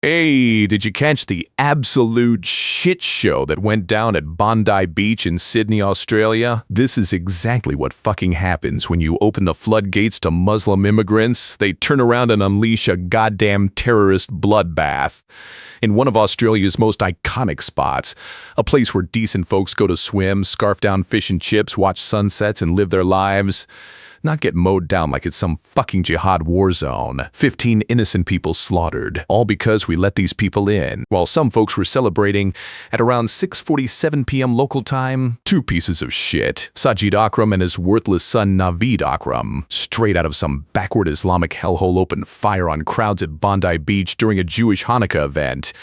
Hey, did you catch the absolute shit show that went down at Bondi Beach in Sydney, Australia? This is exactly what fucking happens when you open the floodgates to Muslim immigrants. They turn around and unleash a goddamn terrorist bloodbath. In one of Australia's most iconic spots, a place where decent folks go to swim, scarf down fish and chips, watch sunsets, and live their lives. Not get mowed down like it's some fucking jihad war zone. 15 innocent people slaughtered, all because we let these people in. While some folks were celebrating, at around 6:47 p.m. local time, two pieces of shit, Sajid Akram and his worthless son Naveed Akram, straight out of some backward Islamic hellhole, opened fire on crowds at Bondi Beach during a Jewish Hanukkah event.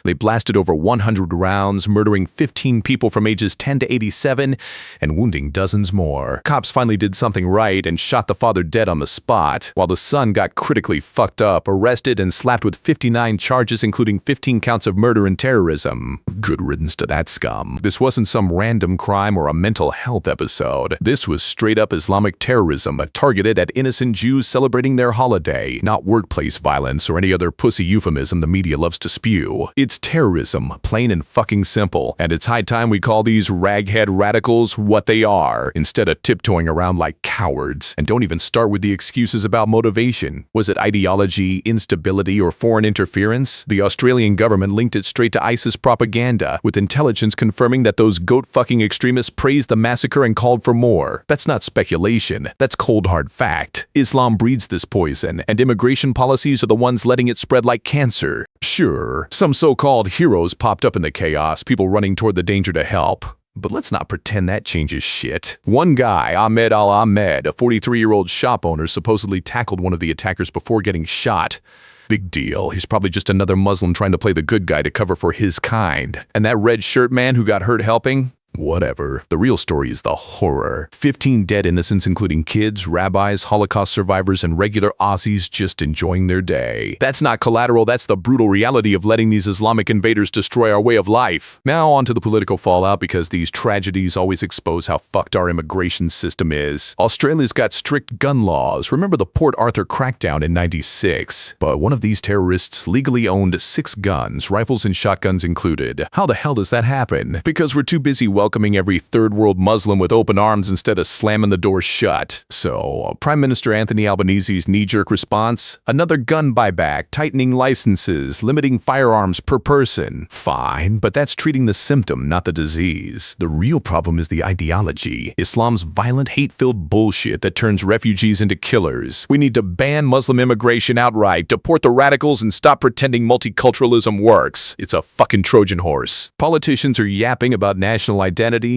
They blasted over 100 rounds, murdering 15 people from ages 10 to 87 and wounding dozens more. Cops finally did something right and shot the father dead on the spot, while the son got critically fucked up, arrested, and slapped with 59 charges, including 15 counts of murder and terrorism. Good riddance to that scum. This wasn't some random crime or a mental health episode. This was straight-up Islamic terrorism, targeted at innocent Jews celebrating their holiday, not workplace violence or any other pussy euphemism the media loves to spew. It's terrorism, plain and fucking simple, and it's high time we call these raghead radicals what they are, instead of tiptoeing around like cowards. And don't even start with the excuses about motivation. Was it ideology, instability, or foreign interference? The Australian government linked it straight to ISIS propaganda, with intelligence confirming that those goat-fucking extremists praised the massacre and called for more. That's not speculation, that's cold hard fact. Islam breeds this poison, and immigration policies are the ones letting it spread like cancer. Sure, some so-called heroes popped up in the chaos, people running toward the danger to help. But let's not pretend that changes shit. One guy, Ahmed Al-Ahmed, a 43-year-old shop owner, supposedly tackled one of the attackers before getting shot. Big deal. He's probably just another Muslim trying to play the good guy to cover for his kind. And that red shirt man who got hurt helping? Whatever. The real story is the horror. 15 dead innocents, including kids, rabbis, Holocaust survivors, and regular Aussies just enjoying their day. That's not collateral, that's the brutal reality of letting these Islamic invaders destroy our way of life. Now on to the political fallout, because these tragedies always expose how fucked our immigration system is. Australia's got strict gun laws. Remember the Port Arthur crackdown in '96? But one of these terrorists legally owned 6 guns, rifles and shotguns included. How the hell does that happen? Because we're too busy welcoming every third world Muslim with open arms instead of slamming the door shut. So, Prime Minister Anthony Albanese's knee-jerk response? Another gun buyback, tightening licenses, limiting firearms per person. Fine, but that's treating the symptom, not the disease. The real problem is the ideology. Islam's violent, hate-filled bullshit that turns refugees into killers. We need to ban Muslim immigration outright, deport the radicals, and stop pretending multiculturalism works. It's a fucking Trojan horse. Politicians are yapping about national identity,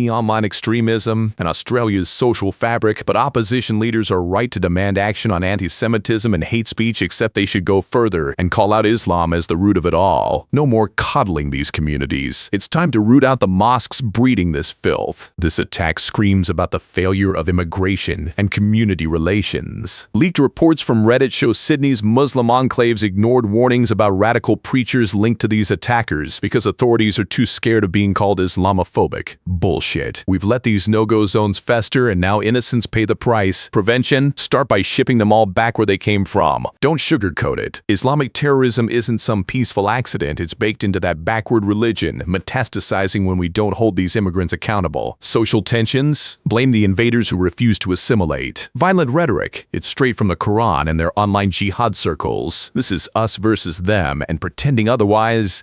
online extremism, and Australia's social fabric, but opposition leaders are right to demand action on anti-Semitism and hate speech, except they should go further and call out Islam as the root of it all. No more coddling these communities. It's time to root out the mosques breeding this filth. This attack screams about the failure of immigration and community relations. Leaked reports from Reddit show Sydney's Muslim enclaves ignored warnings about radical preachers linked to these attackers because authorities are too scared of being called Islamophobic. Bullshit. We've let these no-go zones fester and now innocents pay the price. Prevention? Start by shipping them all back where they came from. Don't sugarcoat it. Islamic terrorism isn't some peaceful accident. It's baked into that backward religion, metastasizing when we don't hold these immigrants accountable. Social tensions? Blame the invaders who refuse to assimilate. Violent rhetoric? It's straight from the Quran and their online jihad circles. This is us versus them, and pretending otherwise,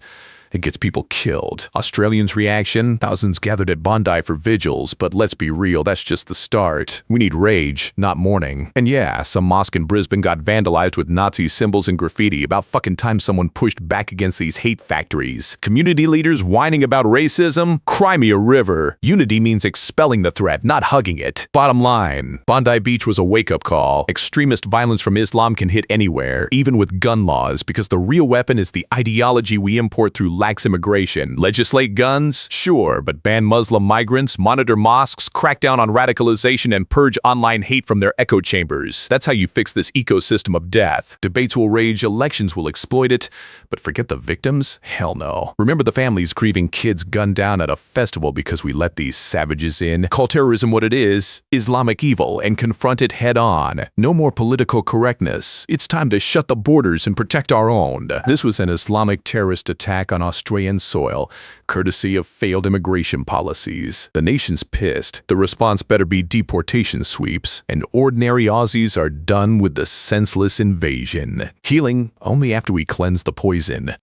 it gets people killed. Australians' reaction? Thousands gathered at Bondi for vigils, but let's be real, that's just the start. We need rage, not mourning. And yeah, some mosque in Brisbane got vandalized with Nazi symbols and graffiti. About fucking time someone pushed back against these hate factories. Community leaders whining about racism? Cry me a river. Unity means expelling the threat, not hugging it. Bottom line, Bondi Beach was a wake-up call. Extremist violence from Islam can hit anywhere, even with gun laws, because the real weapon is the ideology we import through relax immigration. Legislate guns? Sure, but ban Muslim migrants, monitor mosques, crack down on radicalization, and purge online hate from their echo chambers. That's how you fix this ecosystem of death. Debates will rage, elections will exploit it, but forget the victims? Hell no. Remember the families grieving kids gunned down at a festival because we let these savages in? Call terrorism what it is, Islamic evil, and confront it head on. No more political correctness. It's time to shut the borders and protect our own. This was an Islamic terrorist attack on Australian soil, courtesy of failed immigration policies. The nation's pissed. The response better be deportation sweeps, and ordinary Aussies are done with the senseless invasion. Healing only after we cleanse the poison.